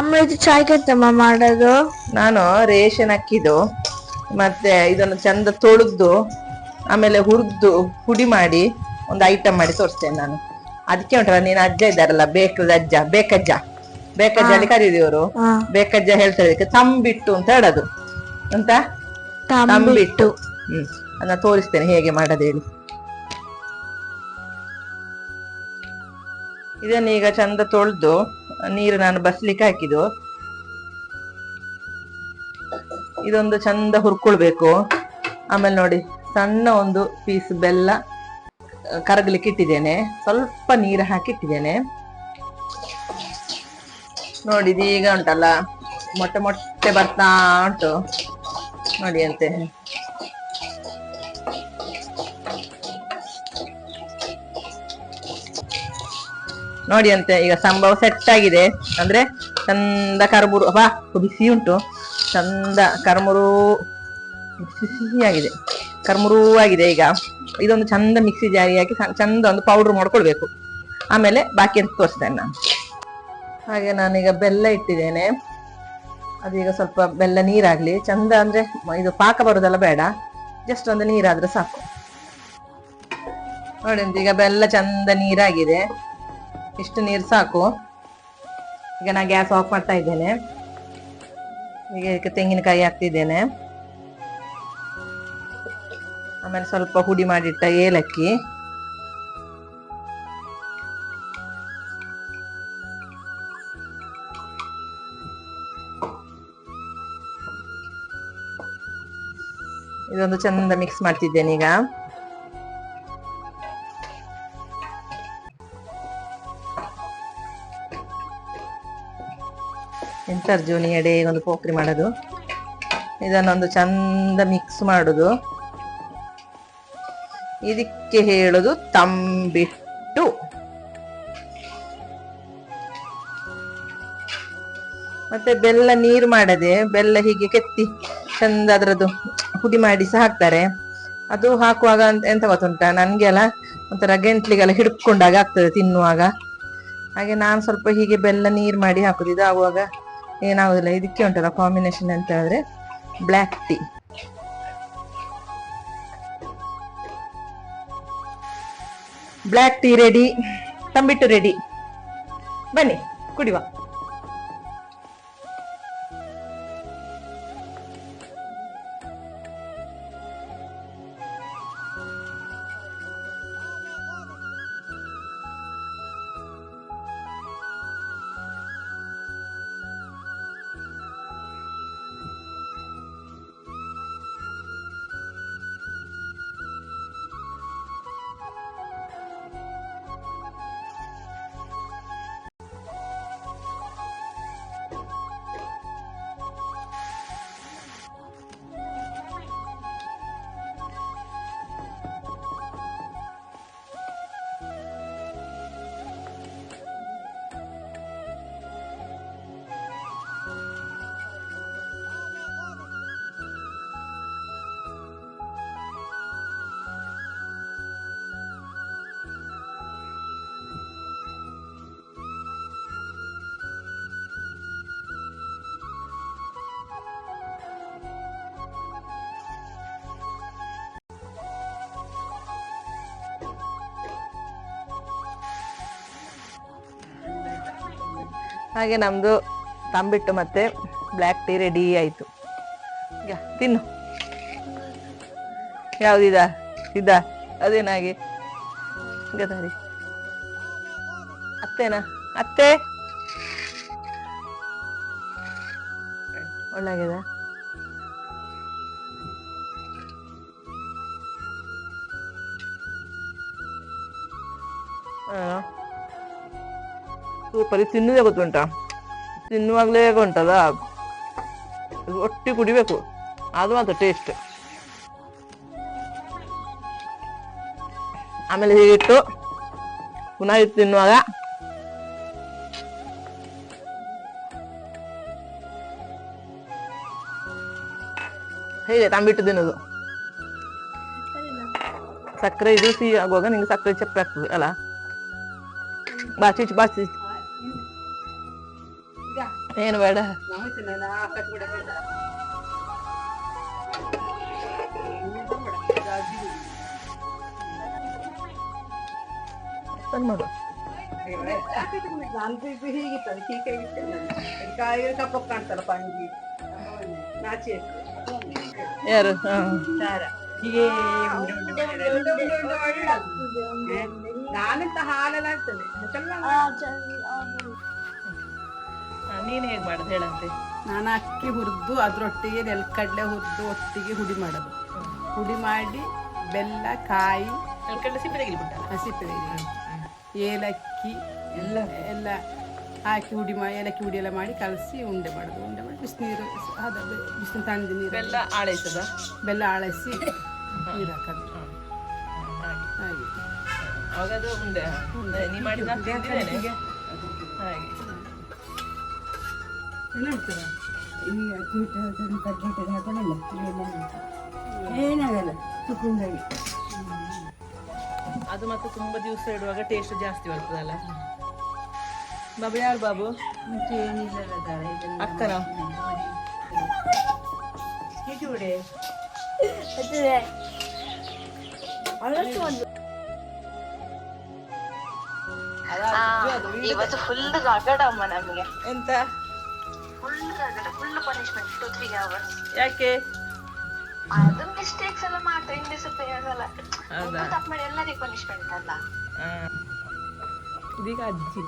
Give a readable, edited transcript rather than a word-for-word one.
ಅಮ್ಮ ಇದು ಚಾಯ್ಗೆ ಎಂತಮ್ಮ ಮಾಡೋದು? ನಾನು ರೇಷನ್ ಅಕ್ಕಿದು ಮತ್ತೆ ಇದನ್ನು ಚಂದ ತೊಳೆದು ಆಮೇಲೆ ಹುರಿದು ಪುಡಿ ಮಾಡಿ ಒಂದು ಐಟಮ್ ಮಾಡಿ ತೋರಿಸ್ತೇನೆ ನಾನು. ಅದಕ್ಕೆ ಉಂಟಲ್ಲ, ನೀನು ಅಜ್ಜ ಇದ್ದಾರಲ್ಲ, ಬೇಕಜ್ಜ ಅಲ್ಲಿ ಕರೀದಿವರು. ಬೇಕಜ್ಜ ಹೇಳ್ತಾರೆ ಇದಕ್ಕೆ ತಂಬಿಟ್ಟು ಅಂತ ಹೇಳೋದು ಅಂತ. ತಂಬಿಟ್ಟು. ಅದನ್ನ ತೋರಿಸ್ತೇನೆ ಹೇಗೆ ಮಾಡೋದು ಹೇಳಿ. ಇದನ್ನ ಈಗ ಚಂದ ತೊಳೆದು ನೀರು ನಾನು ಬಸ್ಲಿಕ್ಕೆ ಹಾಕಿದ್ದು. ಇದೊಂದು ಚಂದ ಹುರ್ಕೊಳ್ಬೇಕು. ಆಮೇಲೆ ನೋಡಿ, ಸಣ್ಣ ಒಂದು ಪೀಸ್ ಬೆಲ್ಲ ಕರಗಲಿಕ್ಕೆ ಇಟ್ಟಿದ್ದೇನೆ. ಸ್ವಲ್ಪ ನೀರು ಹಾಕಿ ಇಟ್ಟಿದ್ದೇನೆ. ನೋಡಿ, ಈಗ ಉಂಟಲ್ಲ, ಮೊಟ್ಟೆ ಬರ್ತಾ ಉಂಟು ನೋಡಿ ಅಂತೆ. ನೋಡಿ ಅಂತೆ, ಈಗ ಸಂಭವ ಸೆಟ್ ಆಗಿದೆ. ಅಂದ್ರೆ ಚಂದ ಕರ್ಮುರು ಬಿಸಿ ಉಂಟು, ಚಂದ ಕರ್ಮುರು ಆಗಿದೆ. ಈಗ ಇದೊಂದು ಚಂದ ಮಿಕ್ಸಿ ಜಾರಿ ಹಾಕಿ ಚಂದ ಒಂದು ಪೌಡರ್ ಮಾಡ್ಕೊಳ್ಬೇಕು. ಆಮೇಲೆ ಬಾಕಿ ಅಂತ ತೋರಿಸ್ತೇನೆ ನಾನು. ಹಾಗೆ ನಾನೀಗ ಬೆಲ್ಲ ಇಟ್ಟಿದ್ದೇನೆ. ಅದೀಗ ಸ್ವಲ್ಪ ಬೆಲ್ಲ ನೀರಾಗ್ಲಿ ಚಂದ. ಅಂದ್ರೆ ಇದು ಪಾಕ ಬರೋದೆಲ್ಲ ಬೇಡ, ಜಸ್ಟ್ ಒಂದು ನೀರಾದ್ರೆ ಸಾಕು. ನೋಡಿ, ಈಗ ಬೆಲ್ಲ ಚಂದ ನೀರಾಗಿದೆ. ಇಷ್ಟು ನೀರು ಸಾಕು. ಈಗ ನಾ ಗ್ಯಾಸ್ ಆಫ್ ಮಾಡ್ತಾ ಇದ್ದೇನೆ. ಈಗ ಇದಕ್ಕೆ ತೆಂಗಿನಕಾಯಿ ಹಾಕ್ತಿದ್ದೇನೆ. ಆಮೇಲೆ ಸ್ವಲ್ಪ ಹುಡಿ ಮಾಡಿಟ್ಟ ಏಲಕ್ಕಿ, ಇದೊಂದು ಚಂದ ಮಿಕ್ಸ್ ಮಾಡ್ತಿದ್ದೇನೆ ಈಗ. ಎಂತರ್ಜುನಿ ಎಡೆ ಒಂದು ಪೋಖ್ರಿ ಮಾಡೋದು. ಇದನ್ನೊಂದು ಚಂದ ಮಿಕ್ಸ್ ಮಾಡುದು. ಇದಕ್ಕೆ ಹೇಳುದು ತಂಬಿಟ್ಟು. ಮತ್ತೆ ಬೆಲ್ಲ ನೀರು ಮಾಡದೆ ಬೆಲ್ಲ ಹೀಗೆ ಕೆತ್ತಿ ಚಂದ ಅದ್ರದ್ದು ಪುಡಿ ಮಾಡಿಸಿ ಹಾಕ್ತಾರೆ. ಅದು ಹಾಕುವಾಗ ಎಂತ ಗೊತ್ತುಂಟ, ನನ್ಗೆ ಅಲ್ಲ ಒಂಥರ ಗಂಟ್ಲಿಗೆಲ್ಲ ಹಿಡ್ಕೊಂಡಾಗ ಆಗ್ತದೆ ತಿನ್ನುವಾಗ. ಹಾಗೆ ನಾನು ಸ್ವಲ್ಪ ಹೀಗೆ ಬೆಲ್ಲ ನೀರು ಮಾಡಿ ಹಾಕುದು. ಇದಾಗುವಾಗ ಏನಾಗುದಿಲ್ಲ. ಇದಕ್ಕೆ ಉಂಟಲ್ಲ ಕಾಂಬಿನೇಷನ್ ಅಂತ ಹೇಳಿದ್ರೆ black tea. Black tea ready, ತಂಬಿಟ್ಟು ರೆಡಿ. ಬನ್ನಿ ಕುಡಿವ. ಹಾಗೆ ನಮ್ದು ತಂಬಿಟ್ಟು ಮತ್ತೆ ಬ್ಲ್ಯಾಕ್ ಟೀ ರೆಡಿ ಆಯ್ತು. ತಿನ್ನು. ಯಾವ್ದಿದ ಇದ್ದ ಅದೇನಾಗಿ ಗದಾರಿ ಅತ್ತೇನಾ? ಅತ್ತೆ ಒಳ್ಳಾಗ್ಯದ. ಸೂಪರ್. ತಿನ್ನುದೇ ಗೊತ್ತುಂಟಾ, ತಿನ್ನುವಾಗ್ಲೇ ಉಂಟಲ್ಲ ಒಟ್ಟಿ ಕುಡಿಬೇಕು, ಅದು ಮಾತ್ರ ಟೇಸ್ಟ್. ಆಮೇಲೆ ಹೀಗಿಟ್ಟು ಪುನಃ ಇದು ತಿನ್ನುವಾಗ ಹೇಗೆ ತಂಬಿಟ್ಟು ತಿನ್ನೋದು. ಸಕ್ಕರೆ ಇದು ಸಿಹಿ ಆಗುವಾಗ ನಿಂಗೆ ಸಕ್ಕರೆ ಚಪ್ಪೆ ಆಗ್ತದೆ ಅಲ್ಲ. ಬಾಚಿ ಬಾಚಿ ಏನು ಬೇಡ. ಬಂದ್ ಮಾಡು. ಯಾರು? ನಾನಂತ ಹಾಲೆಲ್ಲ ಆಗ್ತದೆ. ನೀನ್ ಹೇಗ್ ಮಾಡುದು ಹೇಳಂತೆ. ನಾನು ಅಕ್ಕಿ ಹುರಿದು ಅದ್ರೊಟ್ಟಿಗೆ ನೆಲಕಡಲೆ ಹುರಿದು ಒಟ್ಟಿಗೆ ಹುಡಿ ಮಾಡೋದು. ಹುಡಿ ಮಾಡಿ ಬೆಲ್ಲ, ಕಾಯಿ, ಸಿಪ್ಪೆ ತೆಗಿಲಿಬಿಟ್ಟ, ಹಸಿಪ್ಪೆ ಏಲಕ್ಕಿ ಎಲ್ಲ ಹಾಕಿ ಹುಡಿ ಮಾಡಿ, ಏಲಕ್ಕಿ ಹುಡಿ ಎಲ್ಲ ಮಾಡಿ ಕಲಸಿ ಉಂಡೆ ಮಾಡೋದು. ಉಂಡೆ ಮಾಡಿ ಬಿಸಿನೀರು ಬಿಸಿನೀರು ತಣ್ಣದ ನೀರು ಬೆಲ್ಲ ಆಳೈಸದ, ಬೆಲ್ಲ ಆಳಿಸಿ ನೀರು ಹಾಕೋದು. ಹಾಗೆ ಅವಾಗ ಅದು ಉಂಡೆ ನೀ ಮಾಡಿ ನಾನು ತಿಂದಿದ್ದೇನೆ. ಹಾಗೆ ಏನಾಗಲ್ಲ ತುಕ್ಕುಂದಾಗಿ. ಅದು ಮತ್ತೆ ತುಂಬಾ ದಿವಸ ಇಡುವಾಗ ಟೇಸ್ಟ್ ಜಾಸ್ತಿ ಬರ್ತದಲ್ಲ. ಬಾಬು ಯಾರು ಬಾಬು? ಅಕ್ಕನ ಇವತ್ತು ಫುಲ್ ರಗಡಮ್ಮ ನಮಗೆ. ಎಂತ ಫುಲ್ ರಗಡ, ಫುಲ್ ಪನಿಷ್ಮೆಂಟ್ 2-3 hours. ಯಾಕೆ? ಅದು ಮಿಸ್ಟೇಕ್ಸ್ ಎಲ್ಲ ಮಾಡ್ತಾರೆ, ಇಂಗ್ಲಿಷ್ ಎಲ್ಲ ಹೌದಾ? ತಪ್ಪು ಮಾಡಿ ಎಲ್ಲರಿಗೂ ಪನಿಷ್ಮೆಂಟ್ ಅಲ್ಲ. ಇದೀಗ ಅಜ್ಜಿ